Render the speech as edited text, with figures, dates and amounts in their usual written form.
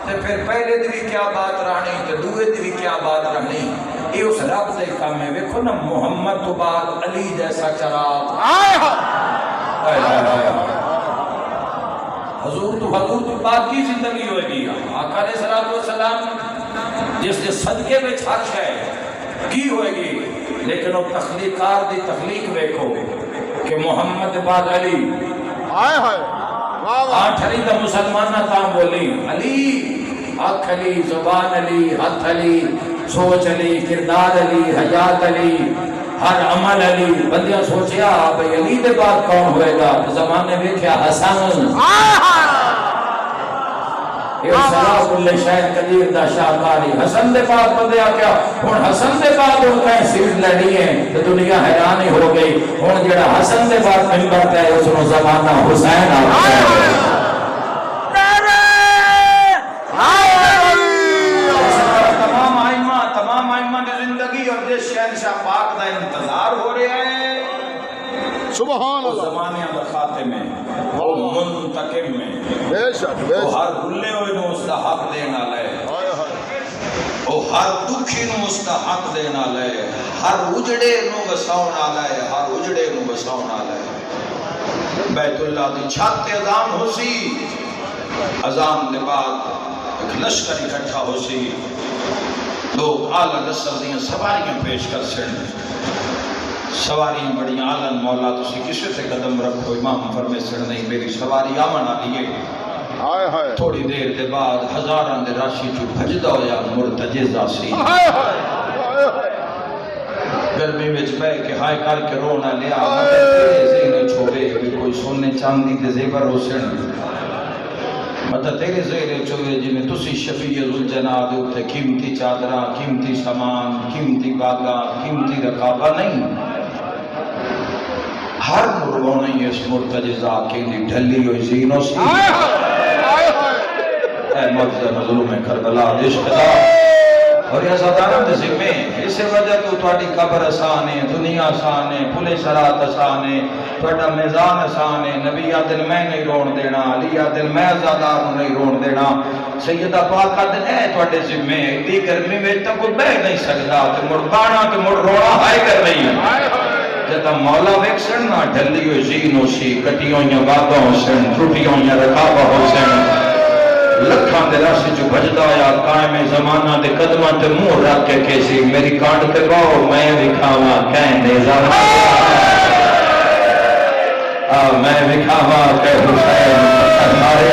تے پھر پہلے دی بھی کیا بات رہنی تے دوئے دی بھی کیا بات رہنی. یہ اس رب دے کام ہے. ویکھو نا محمد تو بعد علی جیسا چراغ. حضور تو بعد کی زندگی ہوئے گی. آقا علیہ السلام جس کے صدقے میں چھاچ ہے کی ہوئے گی. لیکن وہ تخلیقات دی تخلیق دیکھو کہ محمد بعد علی. آٹھ علی دا مسلمانہ تاں بولی علی، آنکھ علی، زبان علی، ہاتھ علی، سوچ علی، کردار علی، حیات علی، ہر عمل علی. بندیاں سوچیا بھئی علی دے بعد کون ہوئے گا؟ زمانے میں کیا حسن یہ صلاح کل شاید قدیر دا شاہکاری. حسن دے بعد بندیا کیا ہون حسن دے بعد ان کا سیٹ لڑی ہے تو دنیا حیران ہی ہو گئی. ہون جڑا حسن دے بعد ممبر تے اس نو زمانہ حسین آ گیا. تمام ائمہ کی زندگی اور جس شہنشاہ پاک دا انتظار ہو رہا ہے سبحان وہ اللہ. زمانے دا خاتمے وہ منتقم میں بے شک بے وہ شک. ہر بھلے ہوئے نو اس دا حق دینا لے. وہ ہر دکھی نو اس دا حق دینا لے. ہر اجڑے نو بساؤنا لے. ہر اجڑے نو بساؤنا لے. بیت اللہ دی چھت اذان ہو سی. اذان دے بعد ایک لشکر اکٹھا ہو سی. لوگ اعلیٰ نسل دیاں سواریاں پیش کر سن. سواریاں بڑی آلن مولا تسی کسے سے قدم رکھو. امام فرمے سن نہیں میری سواری آمن آلیے. تھوڑی دیر دے بعد ہزاران دے راشی جو بھجدہ ہویا مرتجزہ سی. گرمی وچ بے کہ ہائے کر کے رونا لیا مگر تیرے ذہن چھوڑے بھی کوئی سونے چاندی دے زیور ہو سن. مطلب تیرے زہرے چوئے جی میں تسی شفیع ذوالجناح دے اٹھے قیمتی چادرہ، قیمتی سامان، قیمتی باغہ، قیمتی رقابہ نہیں. ہر مرغوں نے اس مرتجزہ کی ڈھلی ہوئی زینوں سی. اے معجزہ مظلوم کربلا عشق دا اور یہ صدارم دے ذمے. اس وجہ تو تواڈی قبر آسان ہے، دنیا آسان ہے، پلے صراط آسان ہے، تواڈا میزان آسان ہے. نبی آدن میں نہیں رون دینا، علی آدن میں ازادار نہیں رون دینا. سیدہ پاک آدن ہے تواڈے ذمے. دی گرمی میں تو کوئی بہ نہیں سکتا کہ مڑ بانا کہ مڑ رونا ہائے کر رہی ہے. جتا مولا ویکسن نہ ڈھلی ہوئی زین ہو سی، کٹیوں یا باغوں ہو سن، ٹوٹیوں یا رکابہ ہو سن. لکھاں دے راشی جو بجدا یا قائم زمانہ دے قدمہ تے منہ رکھ کے کیسی میری کانڈ تے باؤ میں دکھاوا کہیں نیزار میں دکھاوا کہ حسین ہمارے